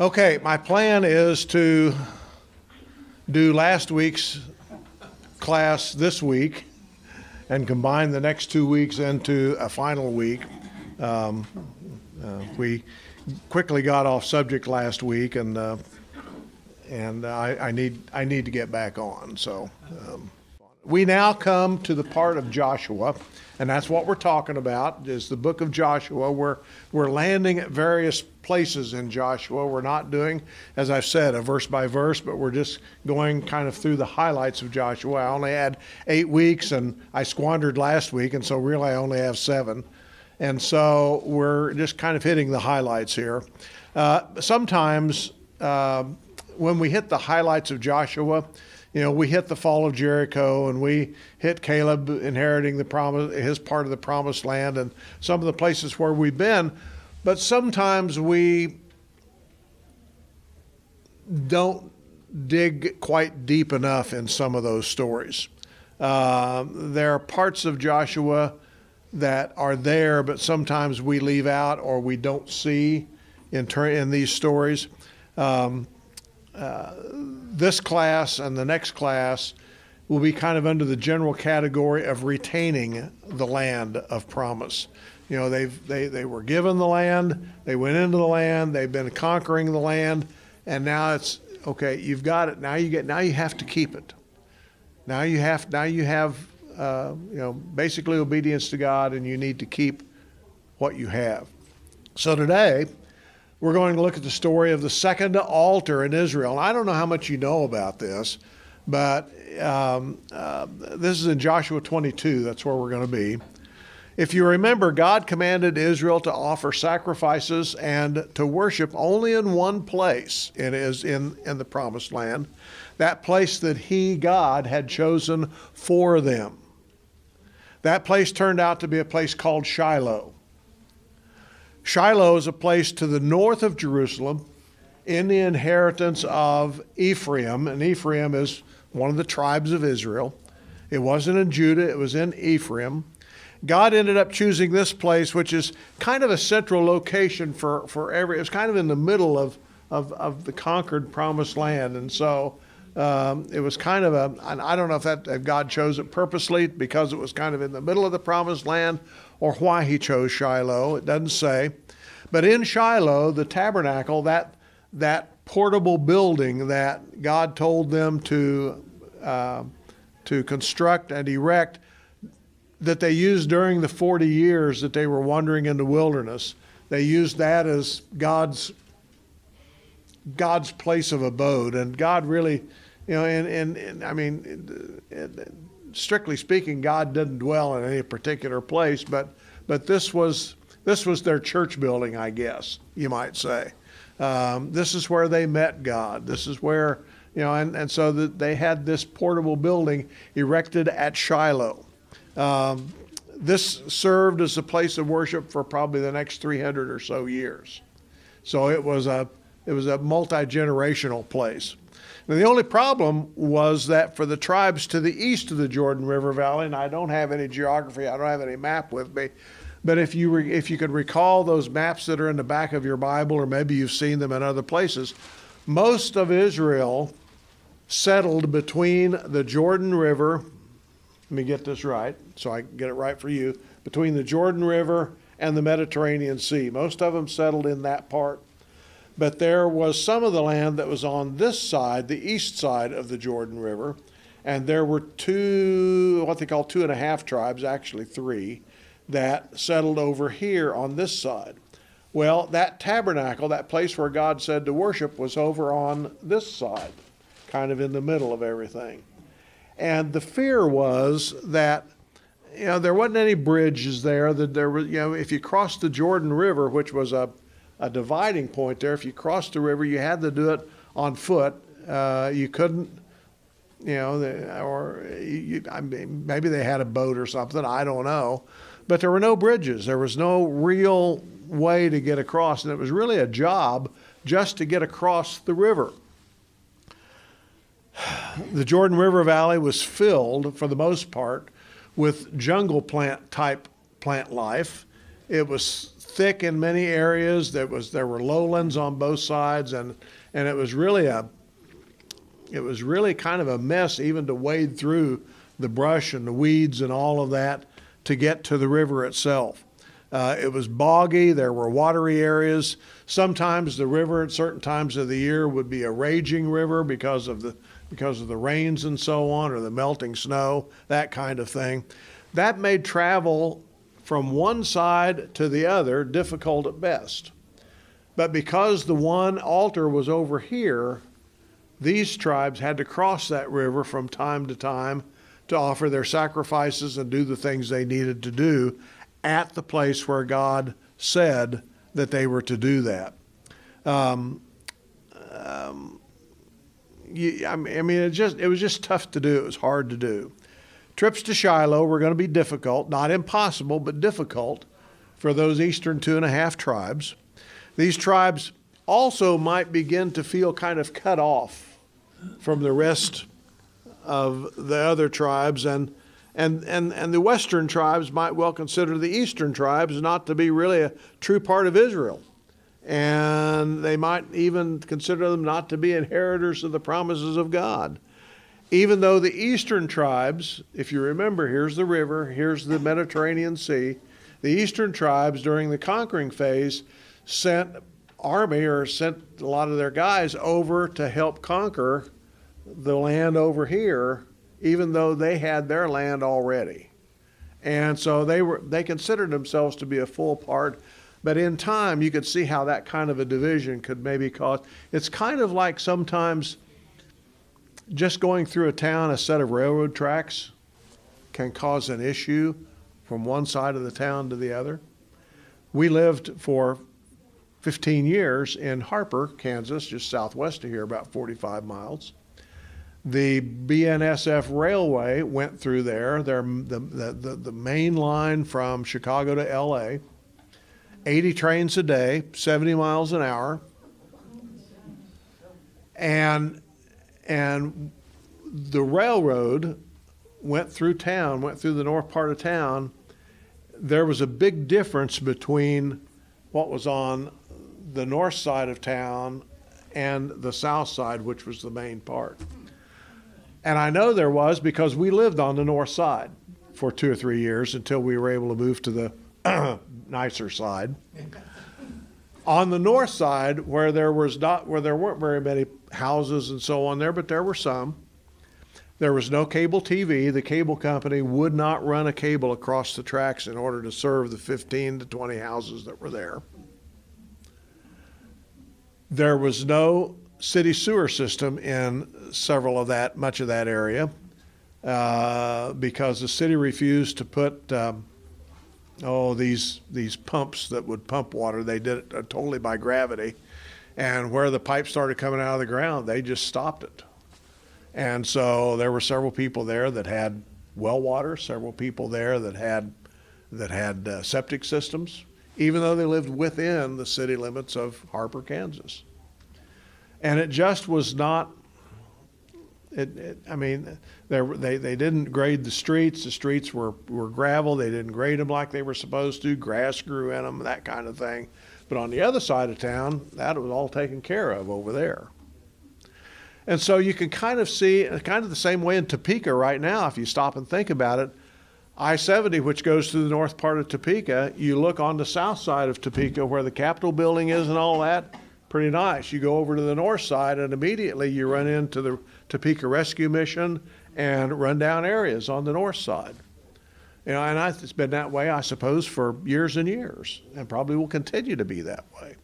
Okay, my plan is to do last week's class this week and combine the next 2 weeks into a final week. We quickly got off subject last week, and I need to get back on. So we now come to the part of Joshua, and that's what we're talking about, is the book of Joshua. We're landing at various places in Joshua. We're not doing, as I've said, a verse by verse, but we're just going kind of through the highlights of Joshua. I only had 8 weeks, and I squandered last week, and so really I only have 7. And so we're just kind of hitting the highlights here. Sometimes when we hit the highlights of Joshua, we hit the fall of Jericho, and we hit Caleb inheriting the promise, his part of the promised land, and some of the places where we've been. But sometimes we don't dig quite deep enough in some of those stories. There are parts of Joshua that are there, but sometimes we leave out or we don't see in these stories. This class and the next class will be kind of under the general category of retaining the land of promise. They were given the land, they went into the land, they've been conquering the land, and now it's okay. You've got it. Now you have to keep it. Now you have basically obedience to God, and you need to keep what you have. So today, we're going to look at the story of the second altar in Israel. And I don't know how much you know about this, but this is in Joshua 22. That's where we're going to be. If you remember, God commanded Israel to offer sacrifices and to worship only in one place. It is in the Promised Land, that place that God had chosen for them. That place turned out to be a place called Shiloh. Shiloh is a place to the north of Jerusalem in the inheritance of Ephraim, and Ephraim is one of the tribes of Israel. It wasn't in Judah, it was in Ephraim. God ended up choosing this place, which is kind of a central location for it was kind of in the middle of the conquered promised land, and so it was kind of and I don't know if God chose it purposely because it was kind of in the middle of the promised land, or why he chose Shiloh. It doesn't say. But in Shiloh, the tabernacle, that portable building that God told them to construct and erect, that they used during the 40 years that they were wandering in the wilderness, they used that as God's place of abode. And God really, strictly speaking, God didn't dwell in any particular place, but this was their church building, I guess you might say. This is where they met God. This is where, and so they had this portable building erected at Shiloh. This served as a place of worship for probably the next 300 or so years. So it was a multi-generational place. Now, the only problem was that for the tribes to the east of the Jordan River Valley, and I don't have any geography, I don't have any map with me, but if you could recall those maps that are in the back of your Bible, or maybe you've seen them in other places, most of Israel settled between the Jordan River. Let me get this right so I can get it right for you. Between the Jordan River and the Mediterranean Sea. Most of them settled in that part. But there was some of the land that was on this side, the east side of the Jordan River, and there were what they call 2.5 tribes, actually 3, that settled over here on this side. Well, that tabernacle, that place where God said to worship, was over on this side, kind of in the middle of everything. And the fear was that, there wasn't any bridges there. That there was, if you crossed the Jordan River, which was a dividing point there, if you crossed the river, you had to do it on foot. You couldn't, maybe they had a boat or something. I don't know. But there were no bridges. There was no real way to get across, and it was really a job just to get across the river. The Jordan River Valley was filled, for the most part, with jungle plant life. It was thick in many areas. There were lowlands on both sides, and it was really kind of a mess even to wade through the brush and the weeds and all of that to get to the river itself. It was boggy. There were watery areas. Sometimes the river at certain times of the year would be a raging river because of the rains and so on, or the melting snow, that kind of thing. That made travel from one side to the other difficult at best. But because the one altar was over here, these tribes had to cross that river from time to time to offer their sacrifices and do the things they needed to do at the place where God said that they were to do that. It was just tough to do. It was hard to do. Trips to Shiloh were going to be difficult, not impossible, but difficult for those eastern 2.5 tribes. These tribes also might begin to feel kind of cut off from the rest of the other tribes, and the western tribes might well consider the eastern tribes not to be really a true part of Israel. And they might even consider them not to be inheritors of the promises of God. Even though the eastern tribes, if you remember, here's the river, here's the Mediterranean Sea, the eastern tribes during the conquering phase sent army or sent a lot of their guys over to help conquer the land over here, even though they had their land already. And so they considered themselves to be a full part. But in time, you could see how that kind of a division could maybe cause. It's kind of like sometimes just going through a town, a set of railroad tracks can cause an issue from one side of the town to the other. We lived for 15 years in Harper, Kansas, just southwest of here, about 45 miles. The BNSF Railway went through there. The main line from Chicago to L.A., 80 trains a day, 70 miles an hour. And the railroad went through town, went through the north part of town. There was a big difference between what was on the north side of town and the south side, which was the main part. And I know there was because we lived on the north side for 2 or 3 years until we were able to move to the nicer side. On the north side, where there weren't very many houses and so on there, but there were some. There was no cable TV. The cable company would not run a cable across the tracks in order to serve the 15 to 20 houses that were there. There was no city sewer system in much of that area because the city refused to put these pumps that would pump water. They did it totally by gravity. And where the pipes started coming out of the ground, they just stopped it. And so there were several people there that had well water, several people there that had septic systems, even though they lived within the city limits of Harper, Kansas. And it just was not. They didn't grade the streets. The streets were gravel. They didn't grade them like they were supposed to. Grass grew in them, that kind of thing. But on the other side of town, that was all taken care of over there. And so you can kind of see, kind of the same way in Topeka right now, if you stop and think about it. I-70, which goes through the north part of Topeka, you look on the south side of Topeka where the Capitol building is and all that, pretty nice. You go over to the north side and immediately you run into the Topeka Rescue Mission and rundown areas on the north side. And it's been that way, I suppose, for years and years, and probably will continue to be that way.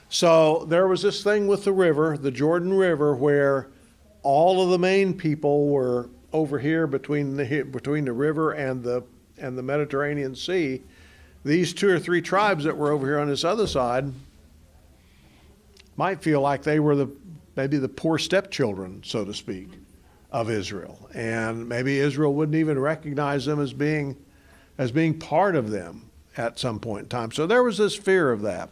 So there was this thing with the river, the Jordan River, where all of the main people were over here between the river and the Mediterranean Sea. These 2 or 3 tribes that were over here on this other side might feel like they were maybe the poor stepchildren, so to speak, of Israel. And maybe Israel wouldn't even recognize them as being part of them at some point in time. So there was this fear of that.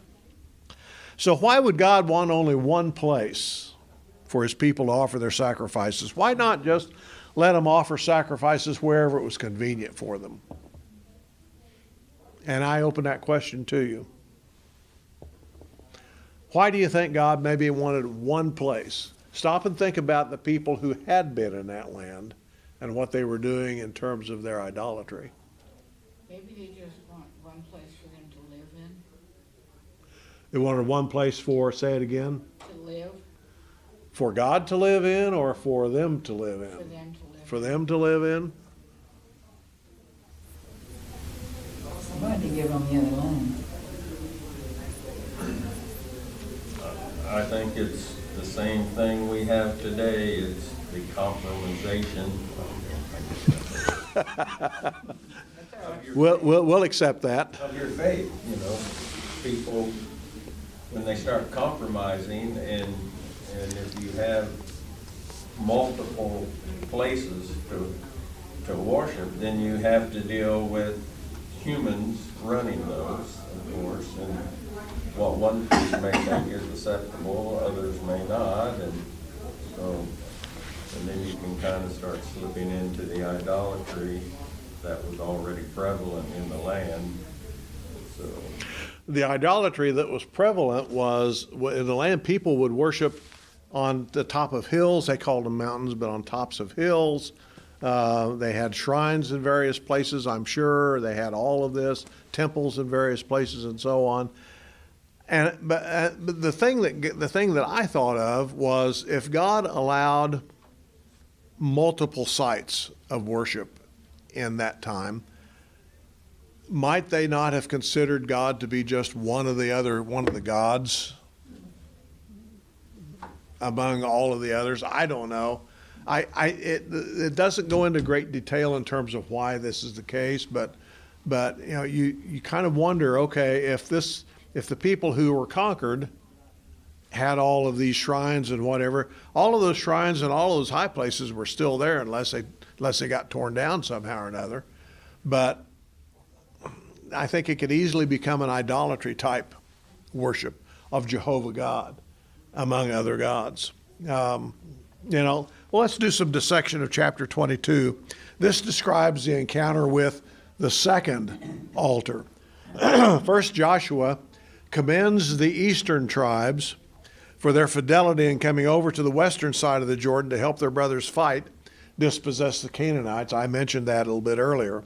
So why would God want only one place for his people to offer their sacrifices? Why not just let them offer sacrifices wherever it was convenient for them? And I open that question to you. Why do you think God maybe wanted one place? Stop and think about the people who had been in that land and what they were doing in terms of their idolatry. Maybe they just want one place for them to live in. They wanted one place for, say it again, To live. for God to live in or for them to live in? For them to live. For them to live in? Somebody to give them the other land. I think it's the same thing we have today. It's the compromisation. We'll accept that. Of your faith, people, when they start compromising, and if you have multiple places to worship, then you have to deal with humans running those, of course, and what one person may think is acceptable, others may not, and then you can kind of start slipping into the idolatry that was already prevalent in the land. So The idolatry that was prevalent was in the land, people would worship on the top of hills. They called them mountains, but on tops of hills. They had shrines in various places, I'm sure. They had all of this, temples in various places and so on. But the thing that I thought of was if God allowed multiple sites of worship in that time, might they not have considered God to be just one of the gods among all of the others? I don't know. It doesn't go into great detail in terms of why this is the case, but you kind of wonder, okay, if the people who were conquered had all of these shrines and whatever, all of those shrines and all of those high places were still there unless they got torn down somehow or another. But I think it could easily become an idolatry type worship of Jehovah God among other gods. Well, let's do some dissection of chapter 22. This describes the encounter with the second altar. First, Joshua commends the eastern tribes for their fidelity in coming over to the western side of the Jordan to help their brothers fight, dispossess the Canaanites. I mentioned that a little bit earlier.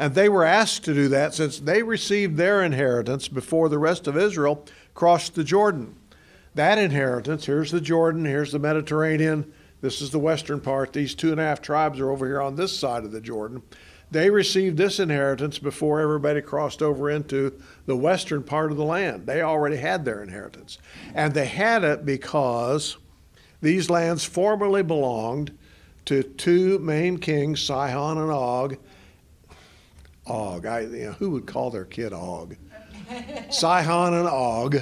And they were asked to do that since they received their inheritance before the rest of Israel crossed the Jordan. That inheritance, here's the Jordan, here's the Mediterranean, this is the western part. These 2.5 tribes are over here on this side of the Jordan. They received this inheritance before everybody crossed over into the western part of the land. They already had their inheritance. And they had it because these lands formerly belonged to two main kings, Sihon and Og. Who would call their kid Og? Sihon and Og.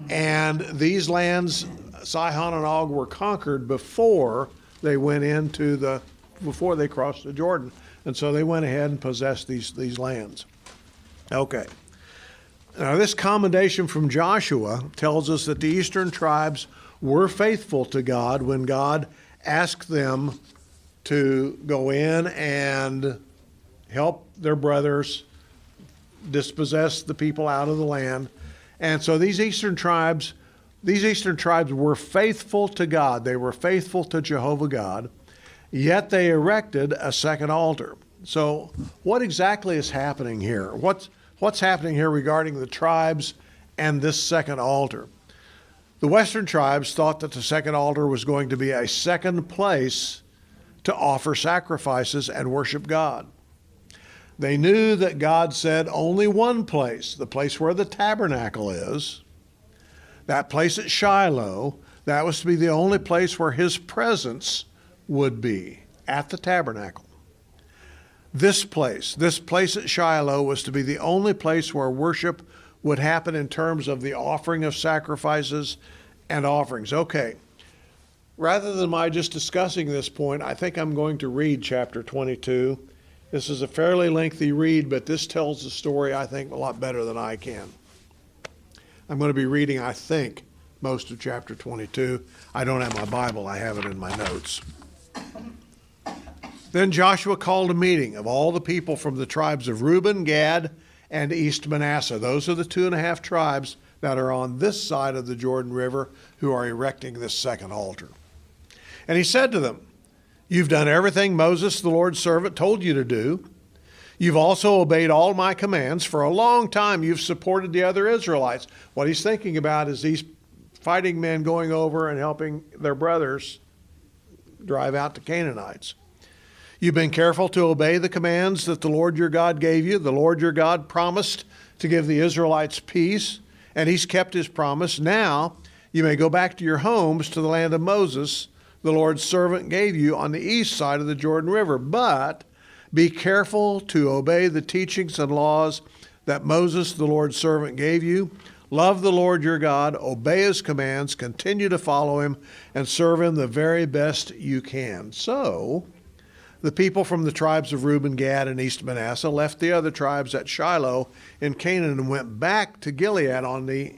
And these lands, Sihon and Og, were conquered before they before they crossed the Jordan. And so they went ahead and possessed these lands. Okay. Now this commendation from Joshua tells us that the eastern tribes were faithful to God when God asked them to go in and help their brothers dispossess the people out of the land. And so these eastern tribes were faithful to God. They were faithful to Jehovah God. Yet they erected a second altar. So what exactly is happening here? What's happening here regarding the tribes and this second altar? The western tribes thought that the second altar was going to be a second place to offer sacrifices and worship God. They knew that God said only one place, the place where the tabernacle is, that place at Shiloh, that was to be the only place where his presence would be, at the tabernacle. This place at Shiloh was to be the only place where worship would happen in terms of the offering of sacrifices and offerings. Okay, rather than my just discussing this point, I think I'm going to read chapter 22. This is a fairly lengthy read, but this tells the story, I think, a lot better than I can. I'm going to be reading, I think, most of chapter 22. I don't have my Bible. I have it in my notes. Then Joshua called a meeting of all the people from the tribes of Reuben, Gad, and East Manasseh. Those are the 2.5 tribes that are on this side of the Jordan River who are erecting this second altar. And he said to them, "You've done everything Moses, the Lord's servant, told you to do. You've also obeyed all my commands. For a long time you've supported the other Israelites." What he's thinking about is these fighting men going over and helping their brothers drive out the Canaanites. "You've been careful to obey the commands that the Lord your God gave you. The Lord your God promised to give the Israelites peace, and he's kept his promise. Now you may go back to your homes, to the land of Moses, the Lord's servant gave you on the east side of the Jordan River. But be careful to obey the teachings and laws that Moses, the Lord's servant, gave you. Love the Lord your God, obey his commands, continue to follow him, and serve him the very best you can." So the people from the tribes of Reuben, Gad, and East Manasseh left the other tribes at Shiloh in Canaan and went back to Gilead on the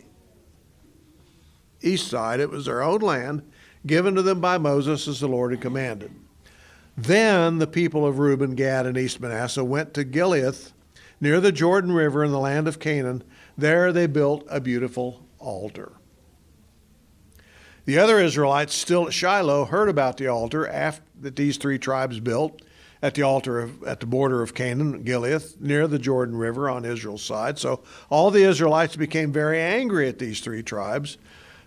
east side. It was their own land, given to them by Moses as the Lord had commanded. Then the people of Reuben, Gad, and East Manasseh went to Gilead, near the Jordan River in the land of Canaan. There they built a beautiful altar. The other Israelites still at Shiloh heard about the altar that these 3 tribes built at the border of Canaan, Gilead, near the Jordan River on Israel's side. So all the Israelites became very angry at these 3 tribes.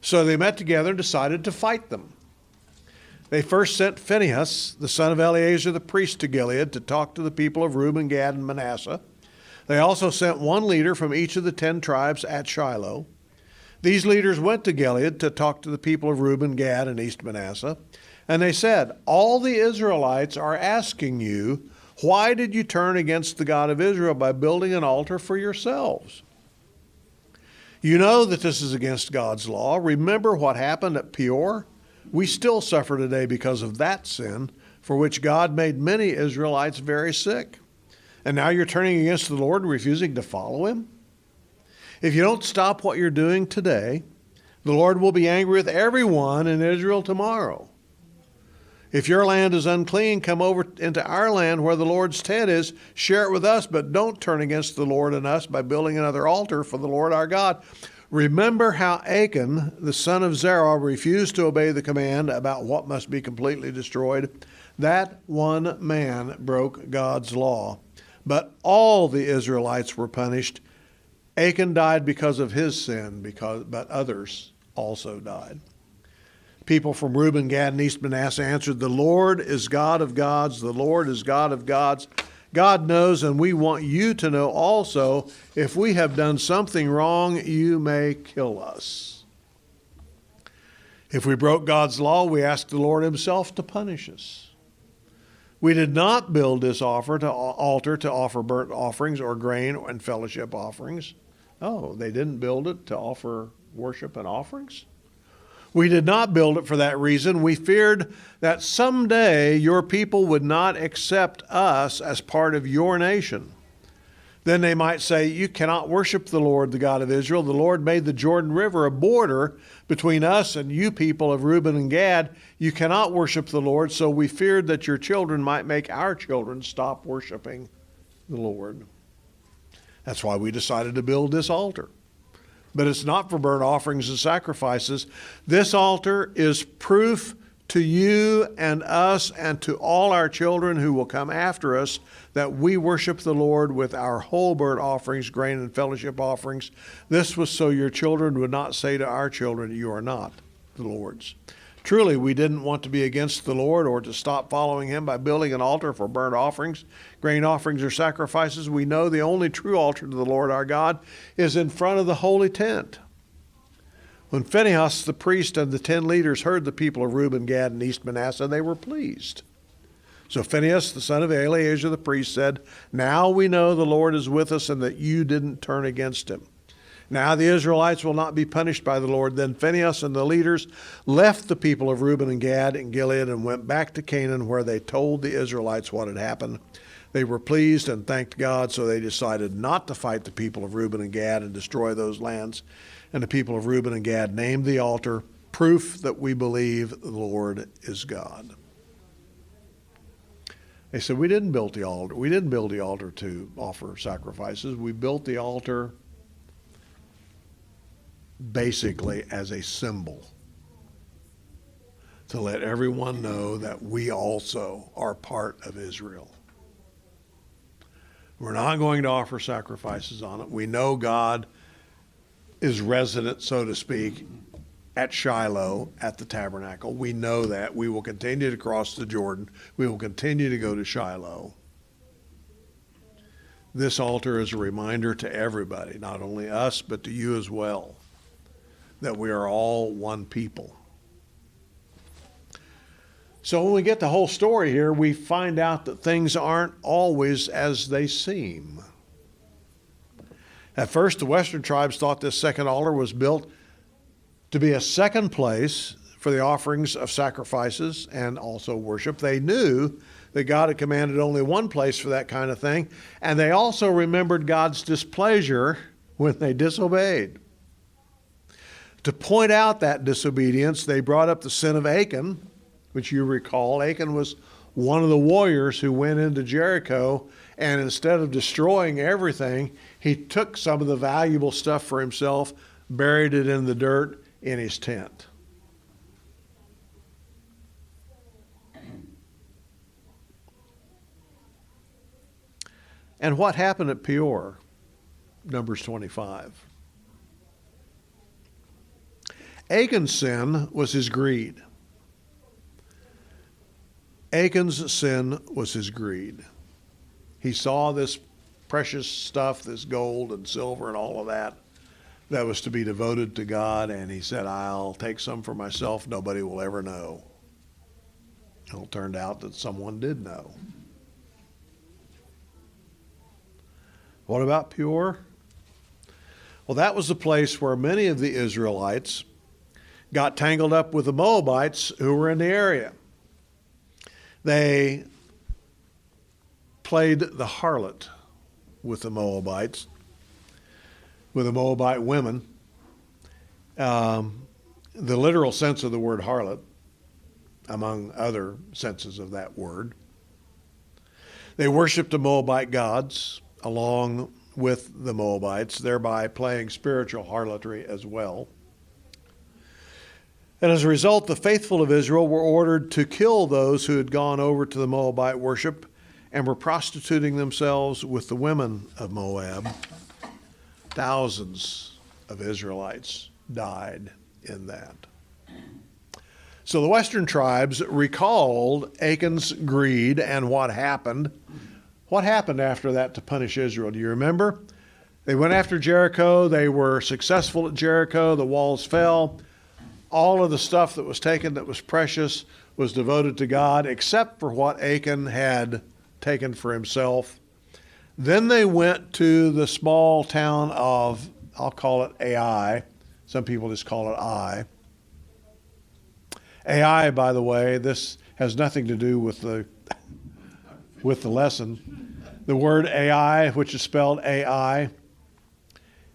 So they met together and decided to fight them. They first sent Phinehas, the son of Eleazar the priest, to Gilead to talk to the people of Reuben, Gad, and Manasseh. They also sent 1 leader from each of the 10 tribes at Shiloh. These leaders went to Gilead to talk to the people of Reuben, Gad, and East Manasseh. And they said, "All the Israelites are asking you, why did you turn against the God of Israel by building an altar for yourselves? You know that this is against God's law. Remember what happened at Peor? We still suffer today because of that sin, for which God made many Israelites very sick. And now you're turning against the Lord and refusing to follow him? If you don't stop what you're doing today, the Lord will be angry with everyone in Israel tomorrow. If your land is unclean, come over into our land where the Lord's tent is, share it with us, but don't turn against the Lord and us by building another altar for the Lord our God." Remember how Achan, the son of Zerah, refused to obey the command about what must be completely destroyed. That one man broke God's law, but all the Israelites were punished. Achan died because of his sin, but others also died. People from Reuben, Gad, and East Manasseh answered, "The Lord is God of gods. The Lord is God of gods. God knows, and we want you to know also. If we have done something wrong, you may kill us. If we broke God's law, we ask the Lord himself to punish us. We did not build this altar to offer burnt offerings or grain and fellowship offerings." Oh, they didn't build it to offer worship and offerings? "We did not build it for that reason. We feared that someday your people would not accept us as part of your nation. Then they might say, 'You cannot worship the Lord, the God of Israel. The Lord made the Jordan River a border between us and you people of Reuben and Gad. You cannot worship the Lord.' So we feared that your children might make our children stop worshiping the Lord. That's why we decided to build this altar. But it's not for burnt offerings and sacrifices. This altar is proof to you and us and to all our children who will come after us that we worship the Lord with our whole burnt offerings, grain and fellowship offerings. This was so your children would not say to our children, 'You are not the Lord's.' Truly, we didn't want to be against the Lord or to stop following him by building an altar for burnt offerings, grain offerings, or sacrifices. We know the only true altar to the Lord our God is in front of the holy tent." When Phinehas the priest and the 10 leaders heard the people of Reuben, Gad, and East Manasseh, they were pleased. So Phinehas, the son of Eleazar the priest, said, "Now we know the Lord is with us and that you didn't turn against him. Now the Israelites will not be punished by the Lord." Then Phinehas and the leaders left the people of Reuben and Gad and Gilead and went back to Canaan, where they told the Israelites what had happened. They were pleased and thanked God, so they decided not to fight the people of Reuben and Gad and destroy those lands. And the people of Reuben and Gad named the altar, "Proof that we believe the Lord is God." They said, we didn't build the altar. We didn't build the altar to offer sacrifices. We built the altar basically as a symbol to let everyone know that we also are part of Israel. We're not going to offer sacrifices on it. We know God is resident, so to speak, at Shiloh, at the tabernacle. We know that. We will continue to cross the Jordan. We will continue to go to Shiloh. This altar is a reminder to everybody, not only us, but to you as well, that we are all one people. So when we get the whole story here, we find out that things aren't always as they seem. At first, the Western tribes thought this second altar was built to be a second place for the offerings of sacrifices and also worship. They knew that God had commanded only one place for that kind of thing, and they also remembered God's displeasure when they disobeyed. To point out that disobedience, they brought up the sin of Achan, which you recall. Achan was one of the warriors who went into Jericho, and instead of destroying everything, he took some of the valuable stuff for himself, buried it in the dirt in his tent. And what happened at Peor? Numbers 25. Achan's sin was his greed. Achan's sin was his greed. He saw this precious stuff, this gold and silver and all of that was to be devoted to God, and he said, I'll take some for myself. Nobody will ever know. And it turned out that someone did know. What about Peor? Well, that was the place where many of the Israelites got tangled up with the Moabites who were in the area. They played the harlot with the Moabites, with the Moabite women. The literal sense of the word harlot, among other senses of that word. They worshiped the Moabite gods along with the Moabites, thereby playing spiritual harlotry as well. And as a result, the faithful of Israel were ordered to kill those who had gone over to the Moabite worship and were prostituting themselves with the women of Moab. Thousands of Israelites died in that. So the Western tribes recalled Achan's greed and what happened. What happened after that to punish Israel? Do you remember? They went after Jericho. They were successful at Jericho. The walls fell. All of the stuff that was taken that was precious was devoted to God, except for what Achan had taken for himself. Then they went to the small town of, I'll call it Ai. Some people just call it Ai. Ai, by the way, this has nothing to do with the lesson. The word Ai, which is spelled AI,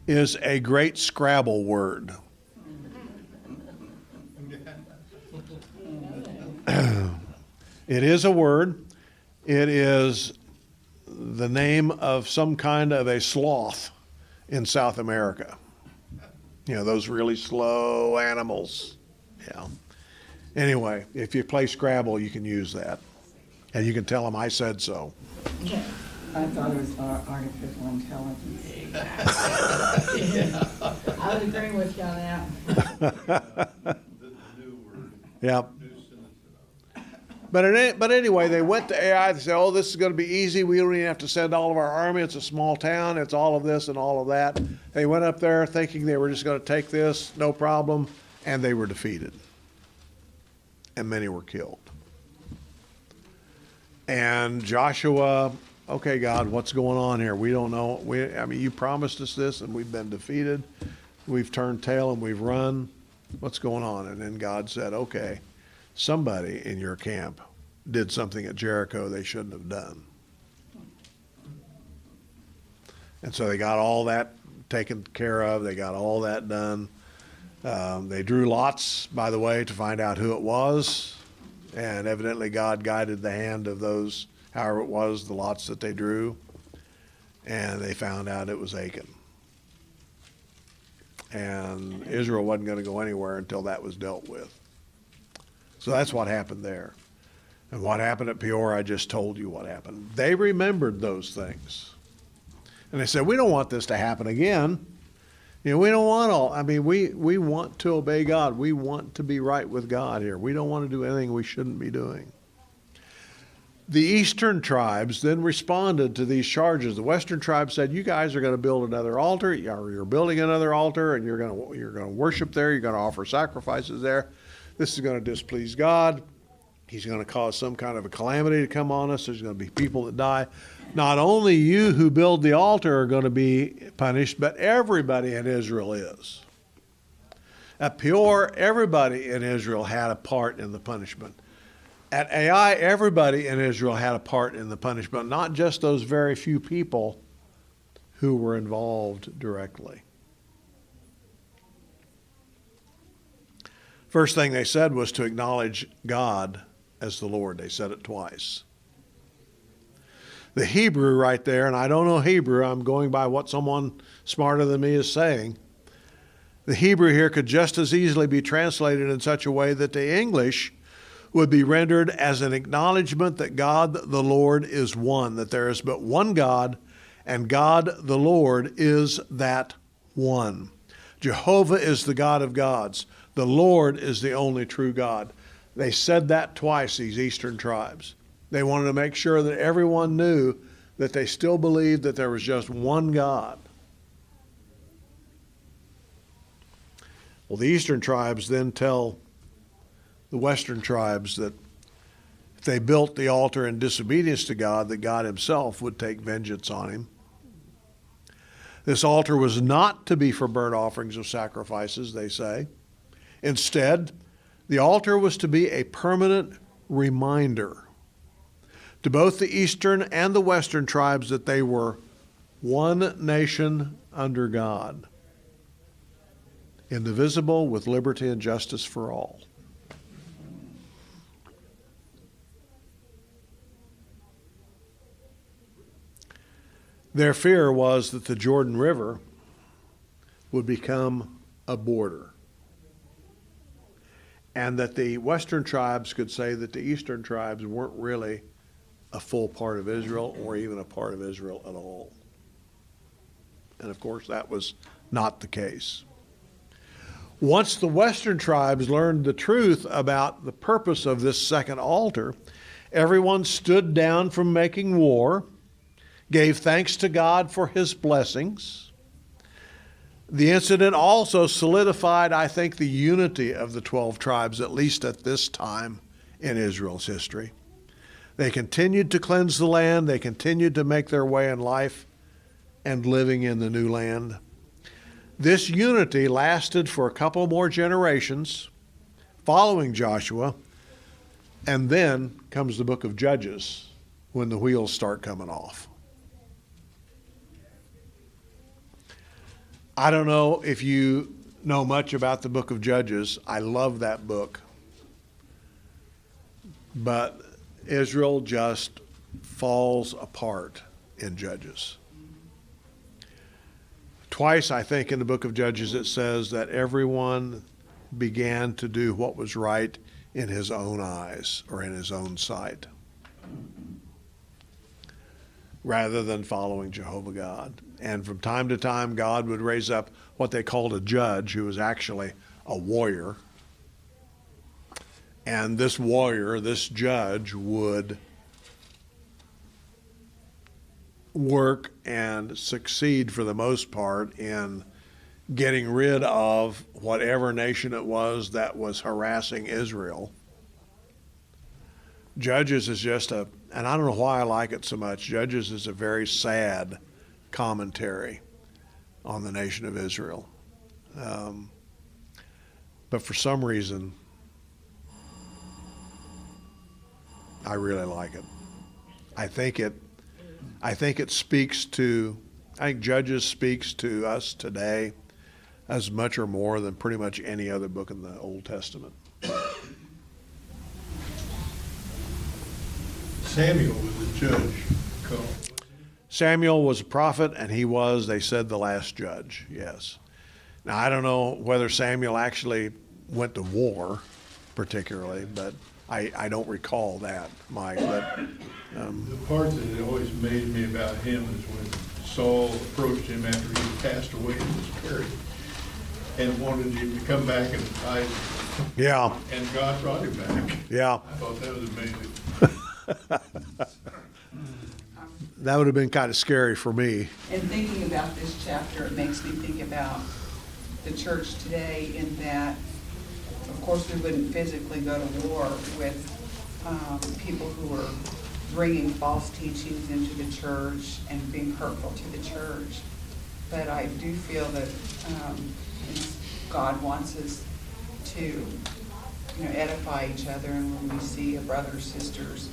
is a great Scrabble word. It is a word. It is the name of some kind of a sloth in South America. You know, those really slow animals. Yeah. Anyway, if you play Scrabble, you can use that. And you can tell them I said so. Yeah. I thought it was artificial intelligence. I would agree with you on that. Yeah. But anyway, they went to Ai. They said, oh, this is going to be easy. We don't even have to send all of our army. It's a small town. It's all of this and all of that. They went up there thinking they were just going to take this, no problem, and they were defeated. And many were killed. And Joshua, okay, God, what's going on here? We don't know. You promised us this, and we've been defeated. We've turned tail and we've run. What's going on? And then God said, okay, somebody in your camp did something at Jericho they shouldn't have done. And so they got all that taken care of. They got all that done. They drew lots, by the way, to find out who it was. And evidently God guided the hand of those however it was, the lots that they drew, and they found out it was Achan. And Israel wasn't going to go anywhere until that was dealt with. So that's what happened there. And what happened at Peor, I just told you what happened. They remembered those things. And they said, we don't want this to happen again. You know, we don't want all, I mean, we want to obey God. We want to be right with God here. We don't want to do anything we shouldn't be doing. The eastern tribes then responded to these charges. The western tribes said, you guys are going to build another altar, or you're building another altar, and you're going to worship there, you're going to offer sacrifices there. This is going to displease God. He's going to cause some kind of a calamity to come on us. There's going to be people that die. Not only you who build the altar are going to be punished, but everybody in Israel is. At Peor, everybody in Israel had a part in the punishment. At Ai, everybody in Israel had a part in the punishment, not just those very few people who were involved directly. First thing they said was to acknowledge God as the Lord. They said it twice. The Hebrew right there, and I don't know Hebrew, I'm going by what someone smarter than me is saying. The Hebrew here could just as easily be translated in such a way that the English would be rendered as an acknowledgement that God the Lord is one, that there is but one God, and God the Lord is that one. Jehovah is the God of gods. The Lord is the only true God. They said that twice, these eastern tribes. They wanted to make sure that everyone knew that they still believed that there was just one God. Well, the eastern tribes then tell the western tribes that if they built the altar in disobedience to God, that God himself would take vengeance on him. This altar was not to be for burnt offerings or sacrifices, they say. Instead, the altar was to be a permanent reminder to both the eastern and the western tribes that they were one nation under God, indivisible, with liberty and justice for all. Their fear was that the Jordan River would become a border, and that the western tribes could say that the eastern tribes weren't really a full part of Israel or even a part of Israel at all. And of course, that was not the case. Once the western tribes learned the truth about the purpose of this second altar, everyone stood down from making war, gave thanks to God for his blessings. The incident also solidified, I think, the unity of the 12 tribes, at least at this time in Israel's history. They continued to cleanse the land. They continued to make their way in life and living in the new land. This unity lasted for a couple more generations following Joshua, and then comes the book of Judges when the wheels start coming off. I don't know if you know much about the book of Judges. I love that book. But Israel just falls apart in Judges. Twice, I think, in the book of Judges, it says that everyone began to do what was right in his own eyes or in his own sight, rather than following Jehovah God. And from time to time, God would raise up what they called a judge, who was actually a warrior. And this warrior, this judge, would work and succeed for the most part in getting rid of whatever nation it was that was harassing Israel. Judges is just and I don't know why I like it so much, Judges is a very sad commentary on the nation of Israel. But for some reason, I really like it. I think Judges speaks to us today as much or more than pretty much any other book in the Old Testament. Samuel was a judge called? Samuel was a prophet, and he was, they said, the last judge, yes. Now, I don't know whether Samuel actually went to war particularly, but I don't recall that, Mike. But The part that always amazed me about him is when Saul approached him after he had passed away and was buried and wanted him to come back and fight, yeah, and God brought him back. yeah, I thought that was amazing. that would have been kind of scary for me. And thinking about this chapter, it makes me think about the church today in that, of course, we wouldn't physically go to war with people who are bringing false teachings into the church and being hurtful to the church. But I do feel that God wants us to, edify each other, and when we see a brother or sisters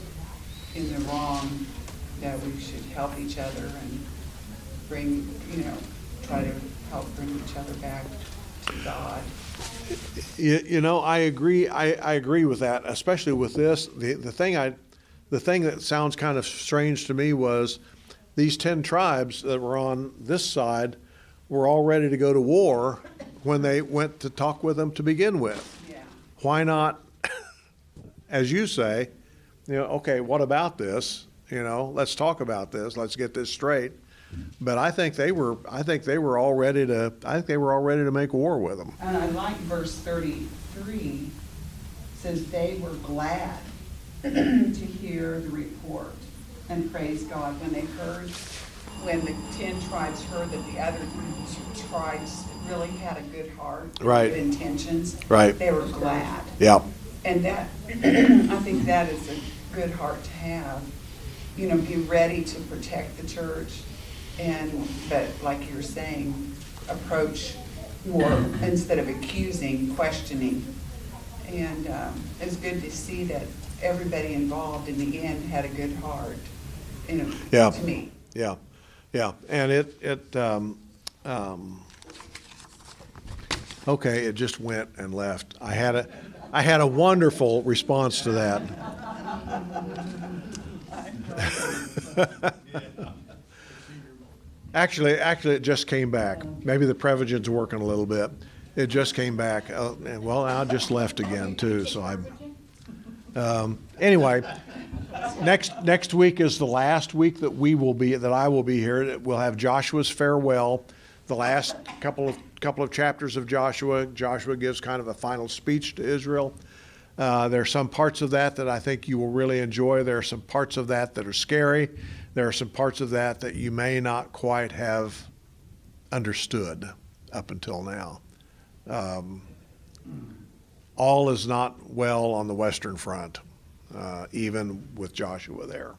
in the wrong, that we should help each other and bring, try to help bring each other back to God. I agree. I agree with that, especially with this. The thing that sounds kind of strange to me was these 10 tribes that were on this side were all ready to go to war when they went to talk with them to begin with. Yeah. Why not, as you say, okay, what about this? Let's talk about this. Let's get this straight. But I think they were all ready to make war with them. And I like verse 33, says they were glad to hear the report and praise God when the 10 tribes heard that the other 2 tribes really had a good heart, Right. good intentions. Right. They were glad. Yeah. And that, I think that is a good heart to have. Be ready to protect the church, but like you were saying, approach more instead of accusing, questioning. And it's good to see that everybody involved in the end had a good heart. Yeah. To me. Yeah, yeah, and okay, it just went and left. I had a wonderful response to that. Actually, it just came back. Maybe the Prevagen's working a little bit. It just came back. And well, now it just left again too. So anyway, next week is the last week that I will be here. We'll have Joshua's farewell, the last couple of chapters of Joshua. Joshua gives kind of a final speech to Israel. There are some parts of that I think you will really enjoy. There are some parts of that are scary. There are some parts of that you may not quite have understood up until now. All is not well on the Western Front, even with Joshua there.